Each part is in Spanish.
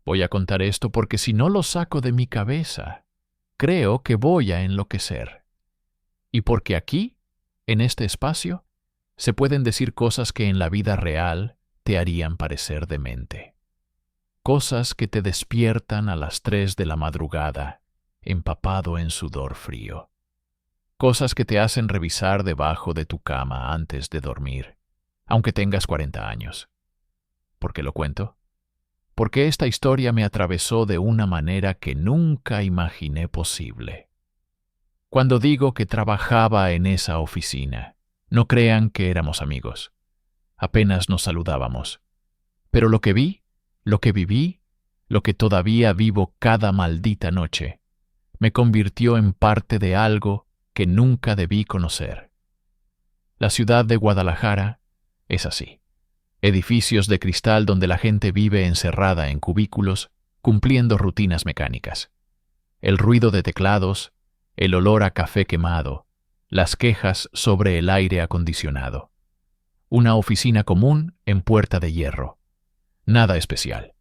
Voy a contar esto porque si no lo saco de mi cabeza, creo que voy a enloquecer. Y porque aquí, en este espacio, se pueden decir cosas que en la vida real te harían parecer demente. Cosas que te despiertan a las 3 de la madrugada, empapado en sudor frío. Cosas que te hacen revisar debajo de tu cama antes de dormir, aunque tengas 40 años. ¿Por qué lo cuento? Porque esta historia me atravesó de una manera que nunca imaginé posible. Cuando digo que trabajaba en esa oficina, no crean que éramos amigos. Apenas nos saludábamos. Pero lo que vi, lo que viví, lo que todavía vivo cada maldita noche, me convirtió en parte de algo que nunca debí conocer. La ciudad de Guadalajara es así. Edificios de cristal donde la gente vive encerrada en cubículos, cumpliendo rutinas mecánicas. El ruido de teclados, el olor a café quemado, las quejas sobre el aire acondicionado. Una oficina común en Puerta de Hierro. Nada especial.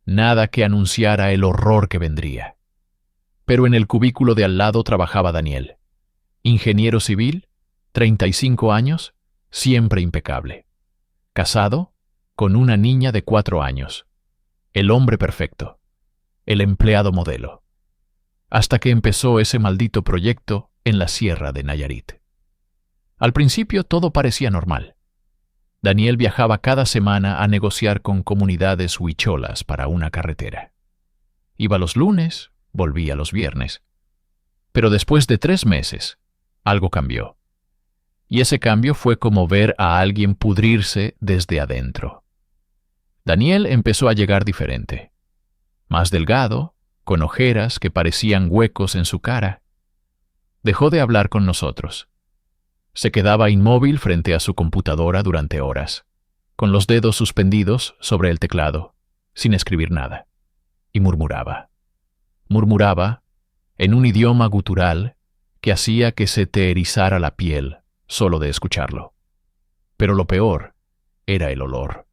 Nada que anunciara el horror que vendría. Pero en el cubículo de al lado trabajaba Daniel. Ingeniero civil, 35 años, siempre impecable. Casado, con una niña de 4 años. El hombre perfecto. El empleado modelo. Hasta que empezó ese maldito proyecto en la Sierra de Nayarit. Al principio todo parecía normal. Daniel viajaba cada semana a negociar con comunidades huicholas para una carretera. Iba los lunes, volvía los viernes. Pero después de 3 meses, algo cambió. Y ese cambio fue como ver a alguien pudrirse desde adentro. Daniel empezó a llegar diferente. Más delgado, con ojeras que parecían huecos en su cara. Dejó de hablar con nosotros. Se quedaba inmóvil frente a su computadora durante horas, con los dedos suspendidos sobre el teclado, sin escribir nada. Y murmuraba. Murmuraba, en un idioma gutural, que hacía que se te erizara la piel solo de escucharlo. Pero lo peor era el olor.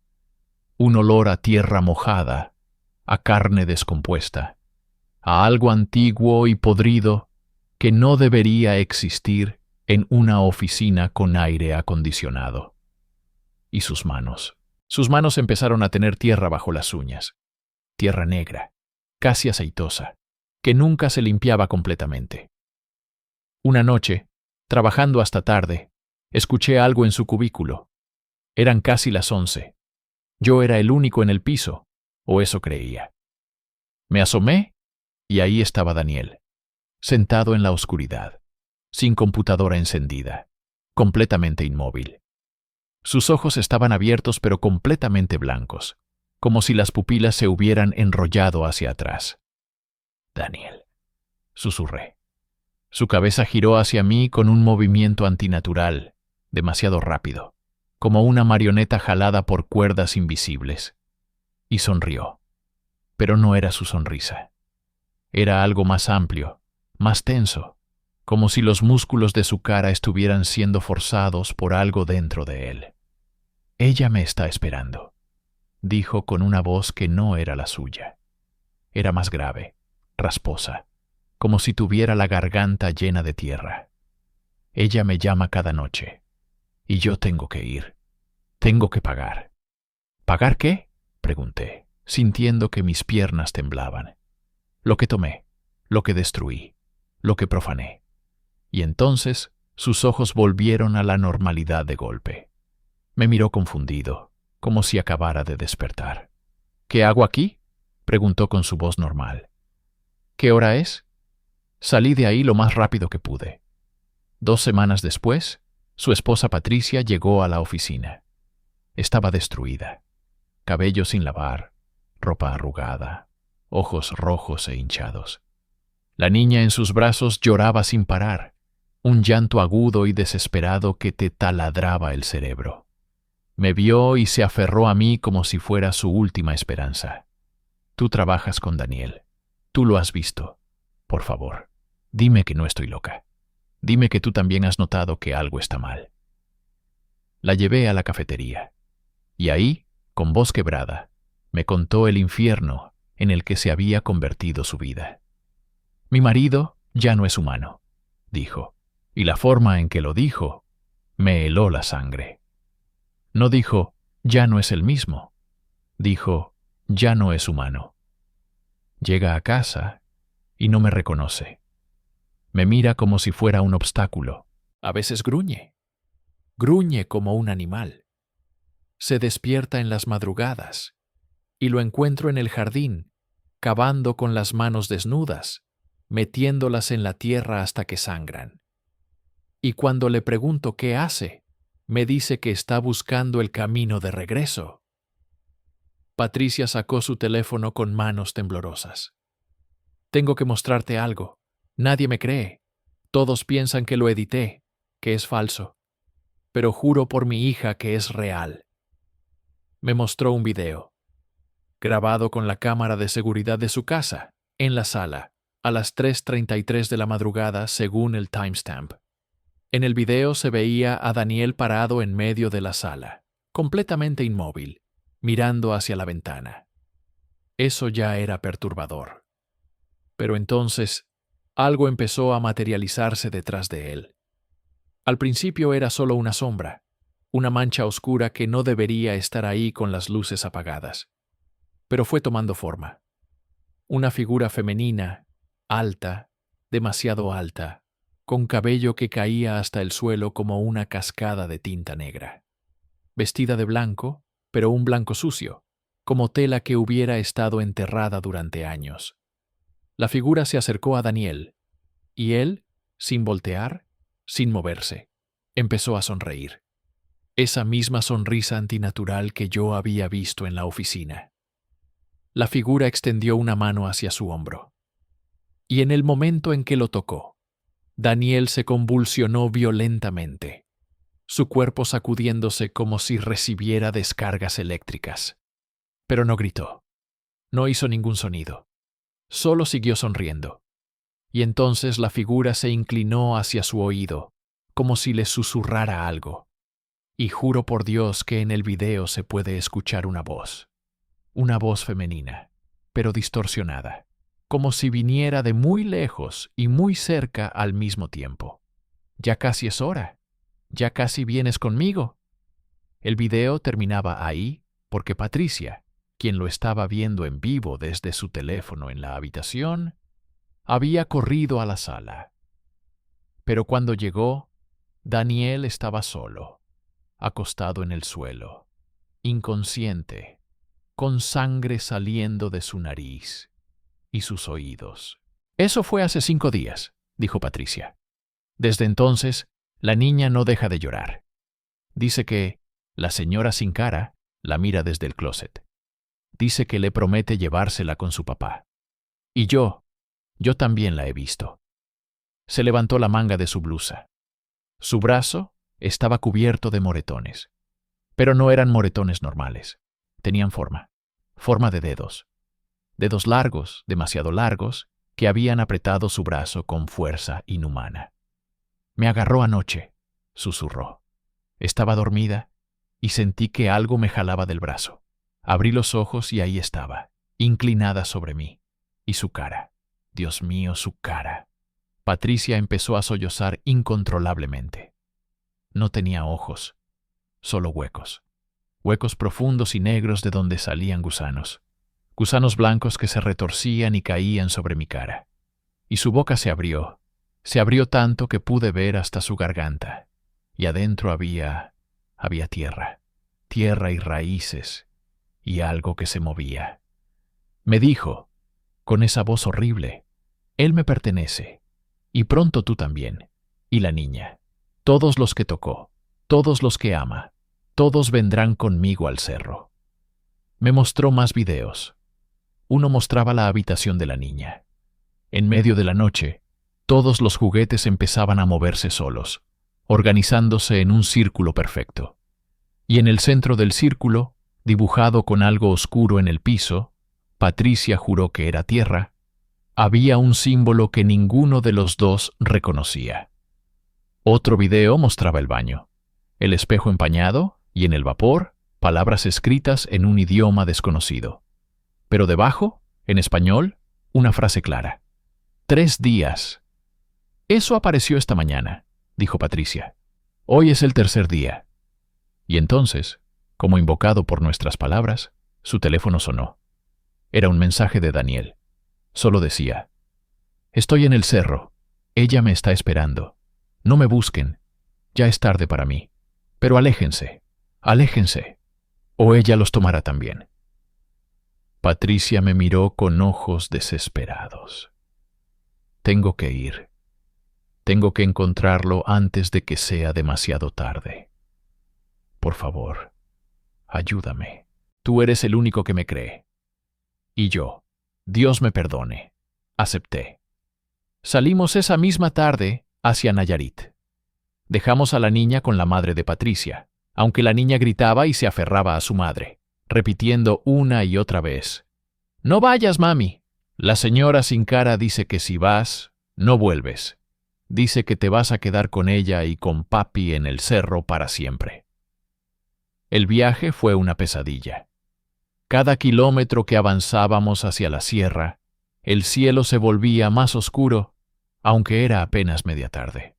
Un olor a tierra mojada, a carne descompuesta, a algo antiguo y podrido que no debería existir en una oficina con aire acondicionado. Y sus manos. Sus manos empezaron a tener tierra bajo las uñas. Tierra negra, casi aceitosa, que nunca se limpiaba completamente. Una noche, trabajando hasta tarde, escuché algo en su cubículo. Eran casi las 11. Yo era el único en el piso, o eso creía. Me asomé y ahí estaba Daniel, sentado en la oscuridad, sin computadora encendida, completamente inmóvil. Sus ojos estaban abiertos pero completamente blancos, como si las pupilas se hubieran enrollado hacia atrás. Daniel, susurré. Su cabeza giró hacia mí con un movimiento antinatural, demasiado rápido, como una marioneta jalada por cuerdas invisibles. Y sonrió. Pero no era su sonrisa. Era algo más amplio, más tenso, como si los músculos de su cara estuvieran siendo forzados por algo dentro de él. «Ella me está esperando», dijo con una voz que no era la suya. Era más grave, rasposa, como si tuviera la garganta llena de tierra. «Ella me llama cada noche, y yo tengo que ir. Tengo que pagar». «¿Pagar qué?», pregunté, sintiendo que mis piernas temblaban. «Lo que tomé, lo que destruí, lo que profané». Y entonces sus ojos volvieron a la normalidad de golpe. Me miró confundido, como si acabara de despertar. «¿Qué hago aquí?», preguntó con su voz normal. «¿Qué hora es?». Salí de ahí lo más rápido que pude. 2 semanas después, su esposa Patricia llegó a la oficina. Estaba destruida. Cabello sin lavar, ropa arrugada, ojos rojos e hinchados. La niña en sus brazos lloraba sin parar, un llanto agudo y desesperado que te taladraba el cerebro. Me vio y se aferró a mí como si fuera su última esperanza. «Tú trabajas con Daniel. Tú lo has visto. Por favor, dime que no estoy loca. Dime que tú también has notado que algo está mal». La llevé a la cafetería. Y ahí, con voz quebrada, me contó el infierno en el que se había convertido su vida. Mi marido ya no es humano, dijo, y la forma en que lo dijo me heló la sangre. No dijo, ya no es el mismo, dijo, ya no es humano. Llega a casa y no me reconoce. Me mira como si fuera un obstáculo. A veces gruñe. Gruñe como un animal. Se despierta en las madrugadas y lo encuentro en el jardín, cavando con las manos desnudas, metiéndolas en la tierra hasta que sangran. Y cuando le pregunto qué hace, me dice que está buscando el camino de regreso. Patricia sacó su teléfono con manos temblorosas. Tengo que mostrarte algo. Nadie me cree. Todos piensan que lo edité, que es falso. Pero juro por mi hija que es real. Me mostró un video, grabado con la cámara de seguridad de su casa, en la sala, a las 3:33 de la madrugada según el timestamp. En el video se veía a Daniel parado en medio de la sala, completamente inmóvil, mirando hacia la ventana. Eso ya era perturbador. Pero entonces, algo empezó a materializarse detrás de él. Al principio era solo una sombra, una mancha oscura que no debería estar ahí con las luces apagadas. Pero fue tomando forma. Una figura femenina, alta, demasiado alta, con cabello que caía hasta el suelo como una cascada de tinta negra. Vestida de blanco, pero un blanco sucio, como tela que hubiera estado enterrada durante años. La figura se acercó a Daniel, y él, sin voltear, sin moverse, empezó a sonreír. Esa misma sonrisa antinatural que yo había visto en la oficina. La figura extendió una mano hacia su hombro. Y en el momento en que lo tocó, Daniel se convulsionó violentamente, su cuerpo sacudiéndose como si recibiera descargas eléctricas. Pero no gritó. No hizo ningún sonido. Solo siguió sonriendo. Y entonces la figura se inclinó hacia su oído, como si le susurrara algo. Y juro por Dios que en el video se puede escuchar una voz femenina, pero distorsionada, como si viniera de muy lejos y muy cerca al mismo tiempo. Ya casi es hora. Ya casi vienes conmigo. El video terminaba ahí porque Patricia, quien lo estaba viendo en vivo desde su teléfono en la habitación, había corrido a la sala. Pero cuando llegó, Daniel estaba solo, acostado en el suelo, inconsciente, con sangre saliendo de su nariz y sus oídos. Eso fue hace 5 días, dijo Patricia. Desde entonces, la niña no deja de llorar. Dice que la señora sin cara la mira desde el closet. Dice que le promete llevársela con su papá. Y yo también la he visto. Se levantó la manga de su blusa. Su brazo estaba cubierto de moretones. Pero no eran moretones normales. Tenían forma de dedos. Dedos largos, demasiado largos, que habían apretado su brazo con fuerza inhumana. Me agarró anoche, susurró. Estaba dormida y sentí que algo me jalaba del brazo. Abrí los ojos y ahí estaba, inclinada sobre mí. Y su cara. Dios mío, su cara. Patricia empezó a sollozar incontrolablemente. No tenía ojos, solo huecos. Huecos profundos y negros de donde salían gusanos. Gusanos blancos que se retorcían y caían sobre mi cara. Y su boca se abrió tanto que pude ver hasta su garganta. Y adentro había tierra y raíces, y algo que se movía. Me dijo, con esa voz horrible, él me pertenece, y pronto tú también, y la niña, todos los que tocó, todos los que ama, todos vendrán conmigo al cerro. Me mostró más videos. Uno mostraba la habitación de la niña. En medio de la noche, todos los juguetes empezaban a moverse solos, organizándose en un círculo perfecto. Y en el centro del círculo, dibujado con algo oscuro en el piso, Patricia juró que era tierra, había un símbolo que ninguno de los dos reconocía. Otro video mostraba el baño, el espejo empañado y en el vapor, palabras escritas en un idioma desconocido. Pero debajo, En español, una frase clara. 3 días. Eso apareció esta mañana, dijo Patricia. Hoy es el tercer día. Y entonces, como invocado por nuestras palabras, su teléfono sonó. Era un mensaje de Daniel. Solo decía: estoy en el cerro. Ella me está esperando. No me busquen. Ya es tarde para mí. Pero aléjense. Aléjense. O ella los tomará también. Patricia me miró con ojos desesperados. Tengo que ir. Tengo que encontrarlo antes de que sea demasiado tarde. Por favor, ayúdame. Tú eres el único que me cree. Y yo, Dios me perdone, acepté. Salimos esa misma tarde hacia Nayarit. Dejamos a la niña con la madre de Patricia, aunque la niña gritaba y se aferraba a su madre, repitiendo una y otra vez: «No vayas, mami. La señora sin cara dice que si vas, no vuelves. Dice que te vas a quedar con ella y con papi en el cerro para siempre». El viaje fue una pesadilla. Cada kilómetro que avanzábamos hacia la sierra, el cielo se volvía más oscuro, aunque era apenas media tarde.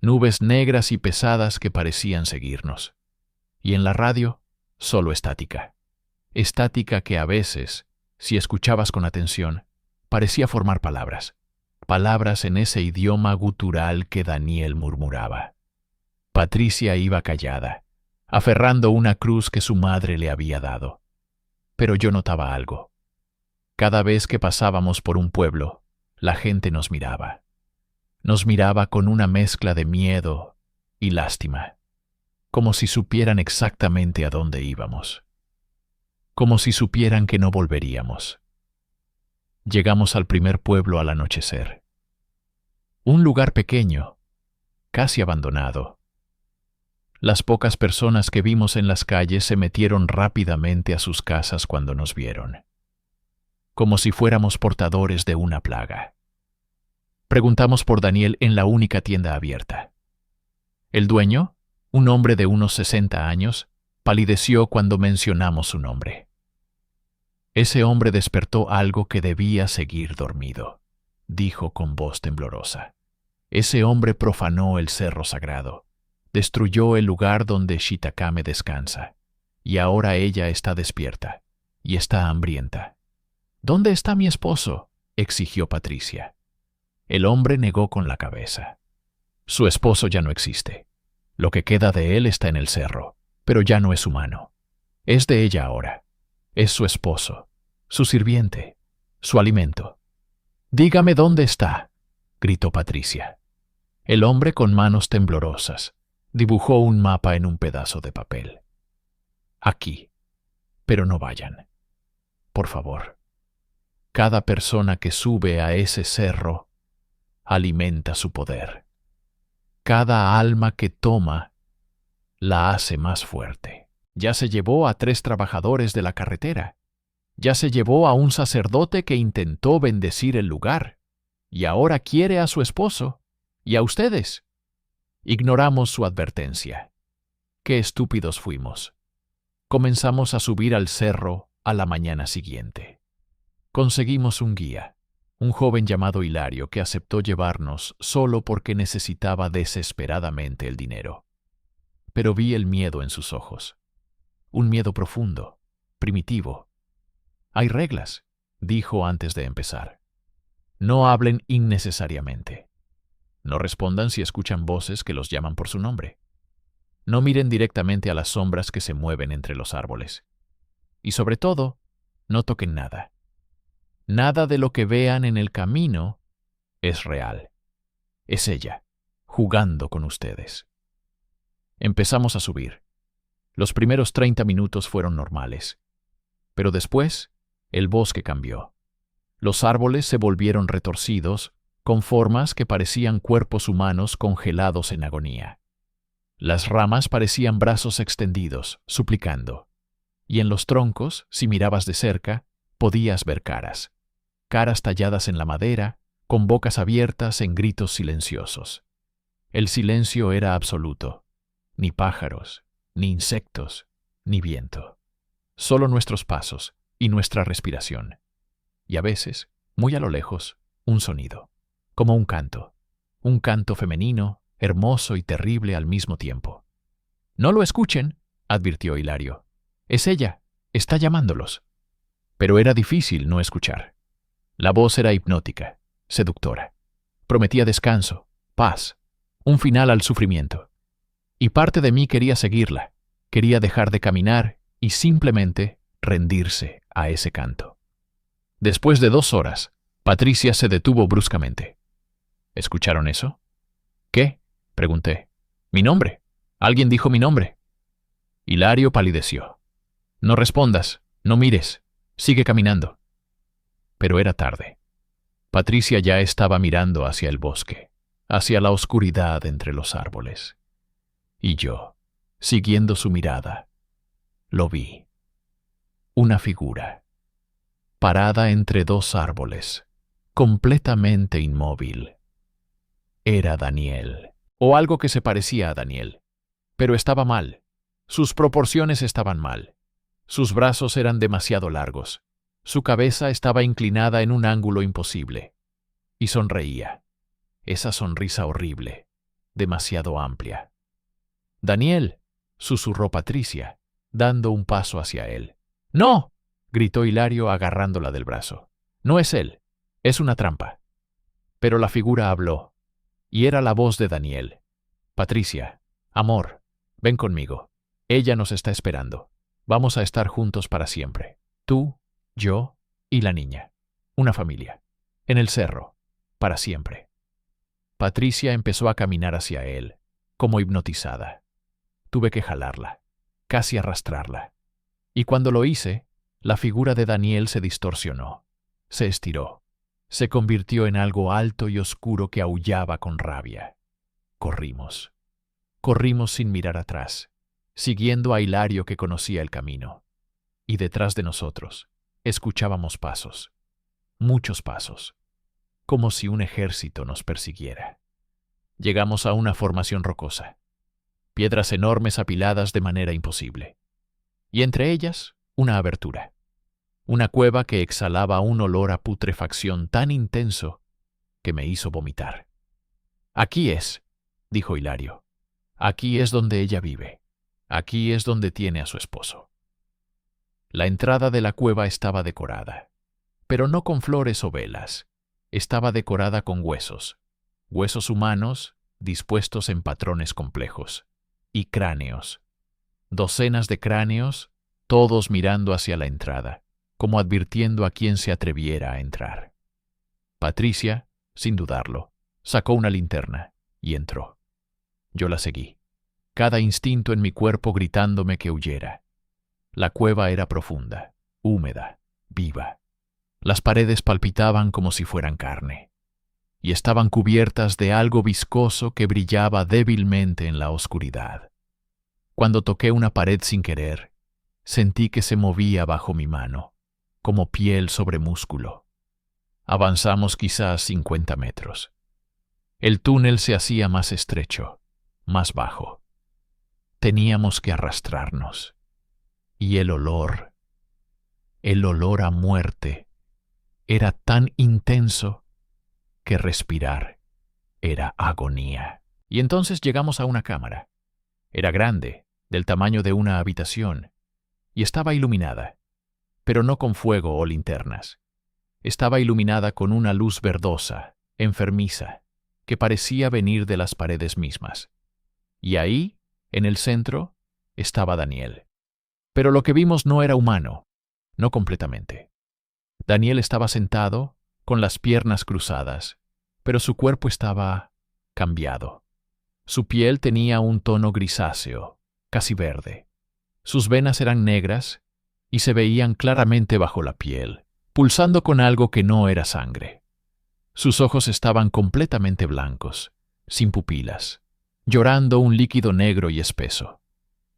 Nubes negras y pesadas que parecían seguirnos. Y en la radio, solo estática. Estática que a veces, si escuchabas con atención, parecía formar palabras. Palabras en ese idioma gutural que Daniel murmuraba. Patricia iba callada, aferrando una cruz que su madre le había dado. Pero yo notaba algo. Cada vez que pasábamos por un pueblo, la gente nos miraba. Nos miraba con una mezcla de miedo y lástima, como si supieran exactamente a dónde íbamos. Como si supieran que no volveríamos. Llegamos al primer pueblo al anochecer. Un lugar pequeño, casi abandonado. Las pocas personas que vimos en las calles se metieron rápidamente a sus casas cuando nos vieron, como si fuéramos portadores de una plaga. Preguntamos por Daniel en la única tienda abierta. El dueño, un hombre de unos 60 años, palideció cuando mencionamos su nombre. Ese hombre despertó algo que debía seguir dormido, dijo con voz temblorosa. Ese hombre profanó el cerro sagrado, destruyó el lugar donde Shitakame descansa, y ahora ella está despierta, y está hambrienta. ¿Dónde está mi esposo?, exigió Patricia. El hombre negó con la cabeza. Su esposo ya no existe. Lo que queda de él está en el cerro, pero ya no es humano. Es de ella ahora. Es su esposo, su sirviente, su alimento. «Dígame dónde está», gritó Patricia. El hombre, con manos temblorosas, dibujó un mapa en un pedazo de papel. «Aquí. Pero no vayan. Por favor. Cada persona que sube a ese cerro alimenta su poder. Cada alma que toma la hace más fuerte. Ya se llevó a 3 trabajadores de la carretera. Ya se llevó a un sacerdote que intentó bendecir el lugar. Y ahora quiere a su esposo. Y a ustedes. Ignoramos su advertencia. Qué estúpidos fuimos. Comenzamos a subir al cerro a la mañana siguiente. Conseguimos un guía, un joven llamado Hilario que aceptó llevarnos solo porque necesitaba desesperadamente el dinero. Pero vi el miedo en sus ojos. Un miedo profundo, primitivo. «Hay reglas», dijo antes de empezar. «No hablen innecesariamente. No respondan si escuchan voces que los llaman por su nombre. No miren directamente a las sombras que se mueven entre los árboles. Y sobre todo, no toquen nada. Nada de lo que vean en el camino es real. Es ella, jugando con ustedes». Empezamos a subir. Los primeros 30 minutos fueron normales. Pero después, el bosque cambió. Los árboles se volvieron retorcidos, con formas que parecían cuerpos humanos congelados en agonía. Las ramas parecían brazos extendidos, suplicando. Y en los troncos, si mirabas de cerca, podías ver caras. Caras talladas en la madera, con bocas abiertas en gritos silenciosos. El silencio era absoluto. Ni pájaros, ni insectos, ni viento. Solo nuestros pasos y nuestra respiración. y a veces, muy a lo lejos, un sonido, como un canto femenino, hermoso y terrible al mismo tiempo. «No lo escuchen», advirtió Hilario. «Es ella, está llamándolos». Pero era difícil no escuchar. La voz era hipnótica, seductora. Prometía descanso, paz, un final al sufrimiento. Y parte de mí quería seguirla, quería dejar de caminar y simplemente rendirse a ese canto. Después de 2 horas, Patricia se detuvo bruscamente. ¿Escucharon eso? ¿Qué? Pregunté. Mi nombre. Alguien dijo mi nombre. Hilario palideció. No respondas, no mires, sigue caminando. Pero era tarde. Patricia ya estaba mirando hacia el bosque, hacia la oscuridad entre los árboles. Y yo, siguiendo su mirada, lo vi. Una figura, parada entre 2 árboles, completamente inmóvil. Era Daniel, o algo que se parecía a Daniel. Pero estaba mal. Sus proporciones estaban mal. Sus brazos eran demasiado largos. Su cabeza estaba inclinada en un ángulo imposible. Y sonreía. Esa sonrisa horrible, demasiado amplia. «Daniel», susurró Patricia, dando un paso hacia él. «¡No!», gritó Hilario agarrándola del brazo. «No es él, es una trampa». Pero la figura habló, y era la voz de Daniel. «Patricia, amor, ven conmigo. Ella nos está esperando. Vamos a estar juntos para siempre. Tú, yo y la niña. Una familia. En el cerro. Para siempre». Patricia empezó a caminar hacia él, como hipnotizada. Tuve que jalarla, casi arrastrarla. Y cuando lo hice, la figura de Daniel se distorsionó, se estiró, se convirtió en algo alto y oscuro que aullaba con rabia. Corrimos. Corrimos sin mirar atrás, siguiendo a Hilario que conocía el camino. Y detrás de nosotros, escuchábamos pasos, muchos pasos, como si un ejército nos persiguiera. Llegamos a una formación rocosa, piedras enormes apiladas de manera imposible, y entre ellas una abertura, una cueva que exhalaba un olor a putrefacción tan intenso que me hizo vomitar. «Aquí es», dijo Hilario. «Aquí es donde ella vive. Aquí es donde tiene a su esposo». La entrada de la cueva estaba decorada, pero no con flores o velas. Estaba decorada con huesos, huesos humanos dispuestos en patrones complejos, y cráneos. Docenas de cráneos, todos mirando hacia la entrada, como advirtiendo a quien se atreviera a entrar. Patricia, sin dudarlo, sacó una linterna y entró. Yo la seguí, cada instinto en mi cuerpo gritándome que huyera. La cueva era profunda, húmeda, viva. Las paredes palpitaban como si fueran carne, y estaban cubiertas de algo viscoso que brillaba débilmente en la oscuridad. Cuando toqué una pared sin querer, sentí que se movía bajo mi mano, como piel sobre músculo. Avanzamos quizás 50 metros. El túnel se hacía más estrecho, más bajo. Teníamos que arrastrarnos. Y el olor a muerte, era tan intenso que respirar era agonía. Y entonces llegamos a una cámara. Era grande, del tamaño de una habitación, y estaba iluminada, pero no con fuego o linternas. Estaba iluminada con una luz verdosa, enfermiza, que parecía venir de las paredes mismas. Y ahí, en el centro, estaba Daniel. Pero lo que vimos no era humano, no completamente. Daniel estaba sentado, con las piernas cruzadas, pero su cuerpo estaba cambiado. Su piel tenía un tono grisáceo, casi verde. Sus venas eran negras y se veían claramente bajo la piel, pulsando con algo que no era sangre. Sus ojos estaban completamente blancos, sin pupilas, llorando un líquido negro y espeso.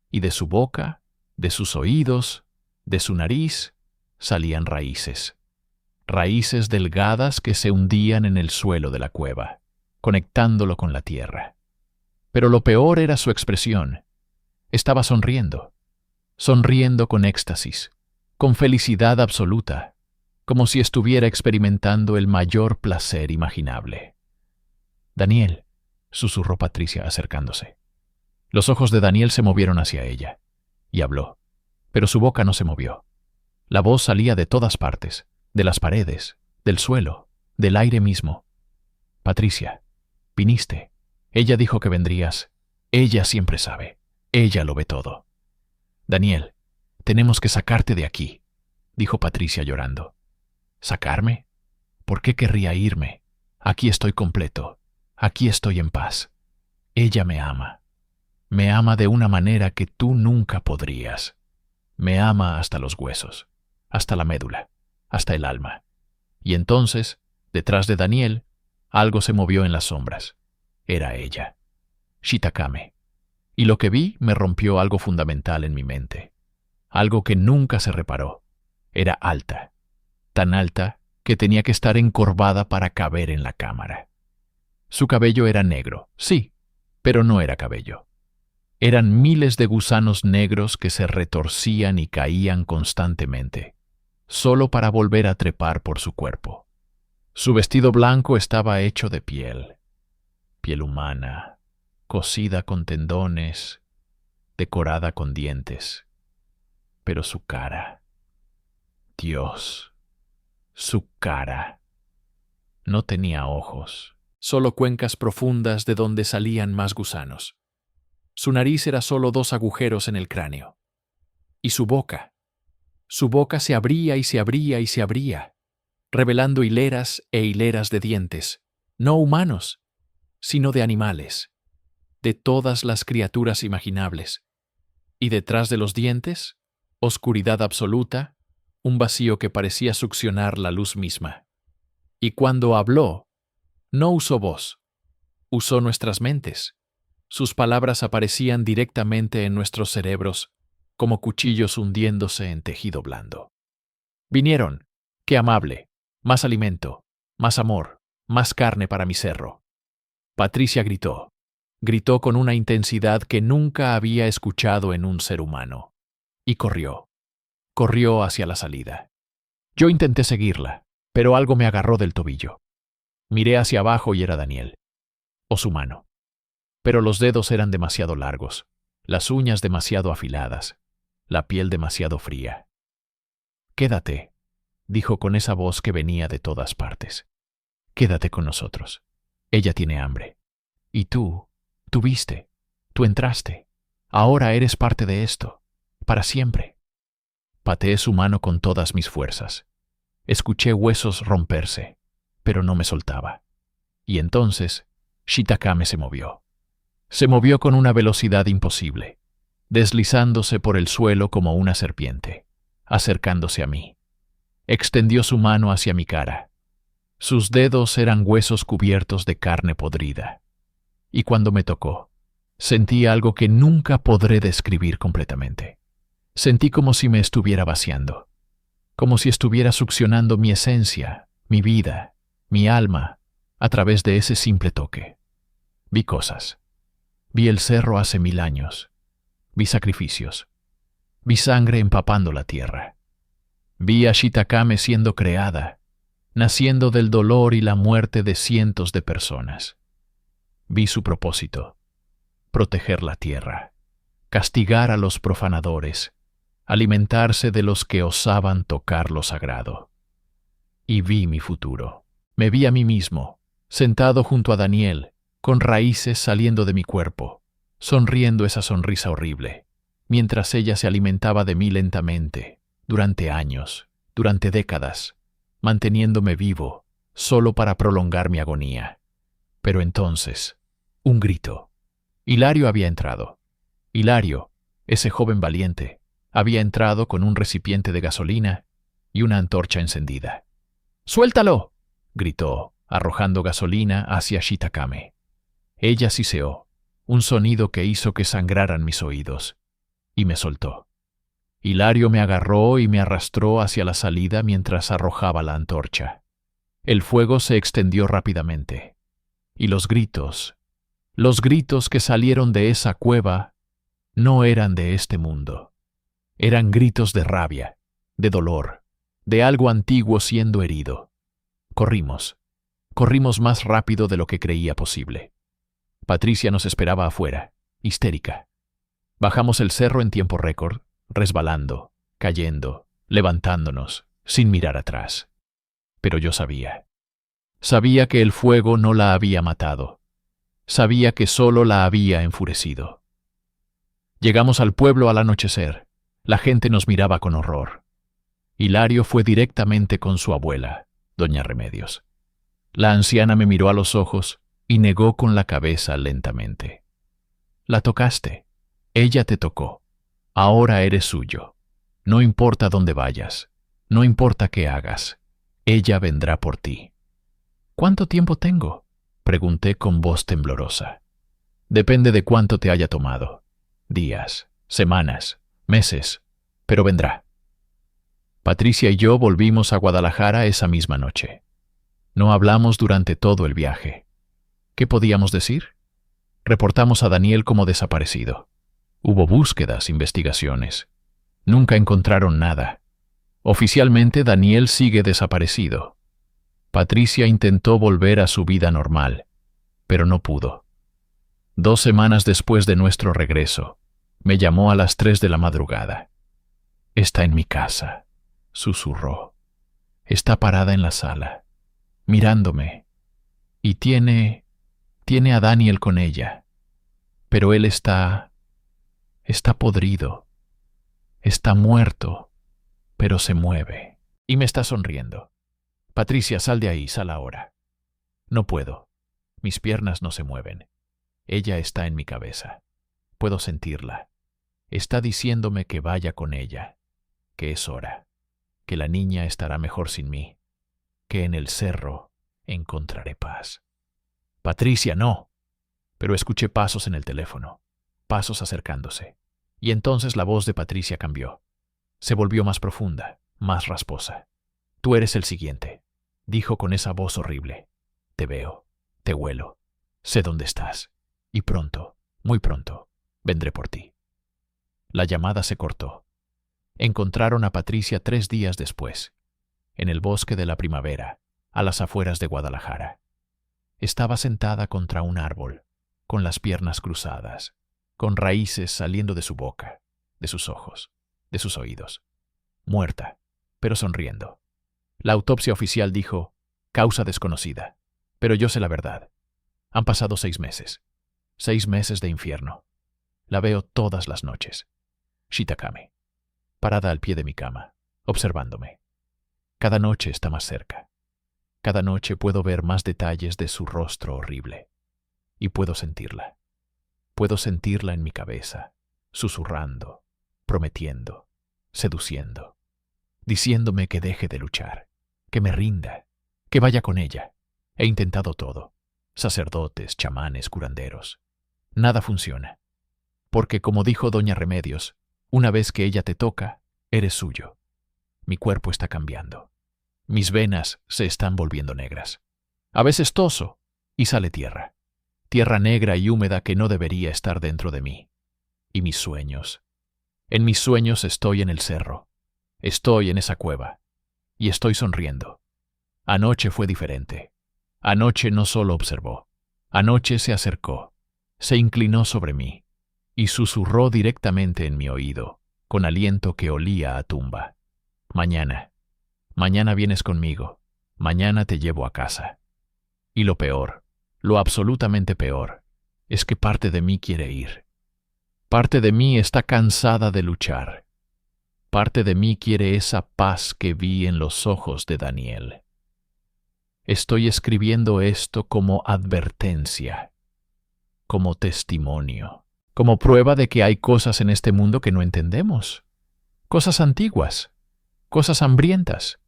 Y de su boca, de sus oídos, de su nariz, salían raíces. Raíces delgadas que se hundían en el suelo de la cueva, conectándolo con la tierra. Pero lo peor era su expresión. Estaba sonriendo con éxtasis, con felicidad absoluta. como si estuviera experimentando el mayor placer imaginable. «Daniel», susurró Patricia acercándose. Los ojos de Daniel se movieron hacia ella, y habló, pero su boca no se movió. La voz salía de todas partes, de las paredes, del suelo, del aire mismo. «Patricia, viniste. Ella dijo que vendrías. Ella siempre sabe. Ella lo ve todo». «Daniel, tenemos que sacarte de aquí», dijo Patricia llorando. «¿Sacarme? ¿Por qué querría irme? Aquí estoy completo. Aquí estoy en paz. Ella me ama. Me ama de una manera que tú nunca podrías. Me ama hasta los huesos, hasta la médula, hasta el alma». Y entonces, detrás de Daniel, algo se movió en las sombras. Era ella, Shitakame. Y lo que vi me rompió algo fundamental en mi mente. Algo que nunca se reparó. Era alta, tan alta que tenía que estar encorvada para caber en la cámara. Su cabello era negro, sí, pero no era cabello. Eran miles de gusanos negros que se retorcían y caían constantemente, solo para volver a trepar por su cuerpo. Su vestido blanco estaba hecho de piel humana, cosida con tendones, decorada con dientes. Pero su cara, Dios, su cara, no tenía ojos, solo cuencas profundas de donde salían más gusanos. Su nariz era solo 2 agujeros en el cráneo. Y su boca se abría y se abría y se abría, revelando hileras e hileras de dientes, no humanos, sino de animales, de todas las criaturas imaginables. Y detrás de los dientes, oscuridad absoluta, un vacío que parecía succionar la luz misma. Y cuando habló, no usó voz, usó nuestras mentes. Sus palabras aparecían directamente en nuestros cerebros, como cuchillos hundiéndose en tejido blando. Vinieron, qué amable, más alimento, más amor, más carne para mi cerro. Patricia gritó con una intensidad que nunca había escuchado en un ser humano. Y corrió hacia la salida. Yo intenté seguirla, pero algo me agarró del tobillo. Miré hacia abajo y era Daniel, o su mano. Pero los dedos eran demasiado largos, las uñas demasiado afiladas, la piel demasiado fría. «Quédate», dijo con esa voz que venía de todas partes. «Quédate con nosotros. Ella tiene hambre. Y tú viste, tú entraste. Ahora eres parte de esto, para siempre». Pateé su mano con todas mis fuerzas. Escuché huesos romperse, pero no me soltaba. Y entonces, Shitakame se movió. Se movió con una velocidad imposible, deslizándose por el suelo como una serpiente, acercándose a mí. Extendió su mano hacia mi cara. Sus dedos eran huesos cubiertos de carne podrida. Y cuando me tocó, sentí algo que nunca podré describir completamente. Sentí como si me estuviera vaciando, como si estuviera succionando mi esencia, mi vida, mi alma, a través de ese simple toque. Vi cosas. Vi el cerro hace 1000 años. Vi sacrificios. Vi sangre empapando la tierra. Vi a Shitakame siendo creada, naciendo del dolor y la muerte de cientos de personas. Vi su propósito: proteger la tierra, castigar a los profanadores, alimentarse de los que osaban tocar lo sagrado. Y vi mi futuro. Me vi a mí mismo, sentado junto a Daniel, con raíces saliendo de mi cuerpo, sonriendo esa sonrisa horrible, mientras ella se alimentaba de mí lentamente, durante años, durante décadas, manteniéndome vivo, solo para prolongar mi agonía. Pero entonces, un grito. Hilario había entrado. Hilario, ese joven valiente, había entrado con un recipiente de gasolina y una antorcha encendida. «¡Suéltalo!», gritó, arrojando gasolina hacia Shitakame. Ella siseó, un sonido que hizo que sangraran mis oídos, y me soltó. Hilario me agarró y me arrastró hacia la salida mientras arrojaba la antorcha. El fuego se extendió rápidamente, y los gritos que salieron de esa cueva, no eran de este mundo. Eran gritos de rabia, de dolor, de algo antiguo siendo herido. Corrimos. Corrimos más rápido de lo que creía posible. Patricia nos esperaba afuera, histérica. Bajamos el cerro en tiempo récord, resbalando, cayendo, levantándonos, sin mirar atrás. Pero yo sabía. Sabía que el fuego no la había matado. Sabía que solo la había enfurecido. Llegamos al pueblo al anochecer. La gente nos miraba con horror. Hilario fue directamente con su abuela, doña Remedios. La anciana me miró a los ojos y negó con la cabeza lentamente. La tocaste. Ella te tocó. Ahora eres suyo. No importa dónde vayas. No importa qué hagas. Ella vendrá por ti. ¿Cuánto tiempo tengo?, pregunté con voz temblorosa. Depende de cuánto te haya tomado. Días, semanas, meses, pero vendrá. Patricia y yo volvimos a Guadalajara esa misma noche. No hablamos durante todo el viaje. ¿Qué podíamos decir? Reportamos a Daniel como desaparecido. Hubo búsquedas, investigaciones. Nunca encontraron nada. Oficialmente Daniel sigue desaparecido. Patricia intentó volver a su vida normal, pero no pudo. 2 semanas después de nuestro regreso, me llamó a las 3 de la madrugada. Está en mi casa, susurró. Está parada en la sala, mirándome, y tiene a Daniel con ella, pero él está podrido, está muerto, pero se mueve, y me está sonriendo. Patricia, sal de ahí, sal ahora. No puedo. Mis piernas no se mueven. Ella está en mi cabeza. Puedo sentirla. Está diciéndome que vaya con ella, que es hora, que la niña estará mejor sin mí, que en el cerro encontraré paz. Patricia, no. Pero escuché pasos en el teléfono, pasos acercándose, y entonces la voz de Patricia cambió. Se volvió más profunda, más rasposa. Tú eres el siguiente, dijo con esa voz horrible. Te veo, te huelo, sé dónde estás, y pronto, muy pronto, vendré por ti. La llamada se cortó. Encontraron a Patricia 3 días después, en el bosque de la primavera, a las afueras de Guadalajara. Estaba sentada contra un árbol, con las piernas cruzadas, con raíces saliendo de su boca, de sus ojos, de sus oídos. Muerta, pero sonriendo. La autopsia oficial dijo, causa desconocida, pero yo sé la verdad. Han pasado 6 meses. 6 meses de infierno. La veo todas las noches. Shitakame, parada al pie de mi cama, observándome. Cada noche está más cerca. Cada noche puedo ver más detalles de su rostro horrible. Y puedo sentirla. Puedo sentirla en mi cabeza, susurrando, prometiendo, seduciendo, diciéndome que deje de luchar, que me rinda, que vaya con ella. He intentado todo. Sacerdotes, chamanes, curanderos. Nada funciona. Porque, como dijo doña Remedios, una vez que ella te toca, eres suyo. Mi cuerpo está cambiando. Mis venas se están volviendo negras. A veces toso y sale tierra. Tierra negra y húmeda que no debería estar dentro de mí. Y mis sueños. En mis sueños estoy en el cerro. Estoy en esa cueva. Y estoy sonriendo. Anoche fue diferente. Anoche no solo observó. Anoche se acercó. Se inclinó sobre mí. Y susurró directamente en mi oído, con aliento que olía a tumba. Mañana vienes conmigo. Mañana te llevo a casa. Y lo peor, lo absolutamente peor, es que parte de mí quiere ir. Parte de mí está cansada de luchar. Parte de mí quiere esa paz que vi en los ojos de Daniel. Estoy escribiendo esto como advertencia, como testimonio, como prueba de que hay cosas en este mundo que no entendemos. Cosas antiguas, cosas hambrientas,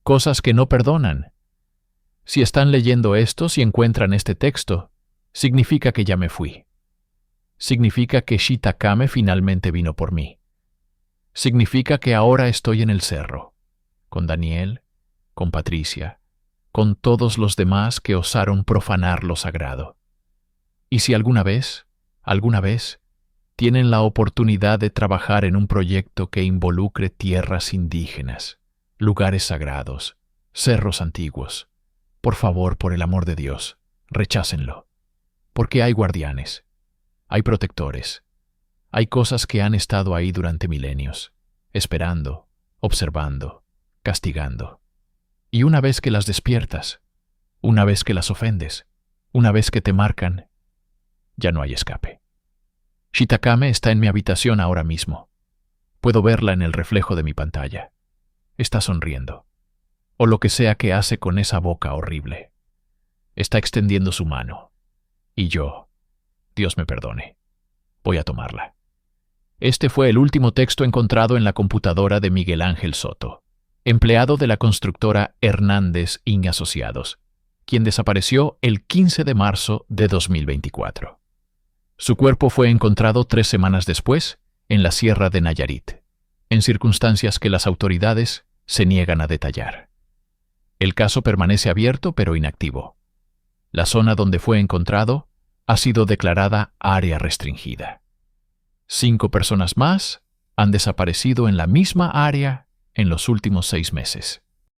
cosas que no perdonan. Si están leyendo esto, si encuentran este texto, significa que ya me fui. Significa que Shitakame finalmente vino por mí. Significa que ahora estoy en el cerro, con Daniel, con Patricia, con todos los demás que osaron profanar lo sagrado. Y si alguna vez, tienen la oportunidad de trabajar en un proyecto que involucre tierras indígenas, lugares sagrados, cerros antiguos. Por favor, por el amor de Dios, rechácenlo. Porque hay guardianes, hay protectores, hay cosas que han estado ahí durante milenios, esperando, observando, castigando. Y una vez que las despiertas, una vez que las ofendes, una vez que te marcan, ya no hay escape. Shitakame está en mi habitación ahora mismo. Puedo verla en el reflejo de mi pantalla. Está sonriendo. O lo que sea que hace con esa boca horrible. Está extendiendo su mano. Y yo, Dios me perdone, voy a tomarla. Este fue el último texto encontrado en la computadora de Miguel Ángel Soto, empleado de la constructora Hernández y Asociados, quien desapareció el 15 de marzo de 2024. Su cuerpo fue encontrado 3 semanas después en la Sierra de Nayarit, en circunstancias que las autoridades se niegan a detallar. El caso permanece abierto pero inactivo. La zona donde fue encontrado ha sido declarada área restringida. 5 personas más han desaparecido en la misma área en los últimos 6 meses.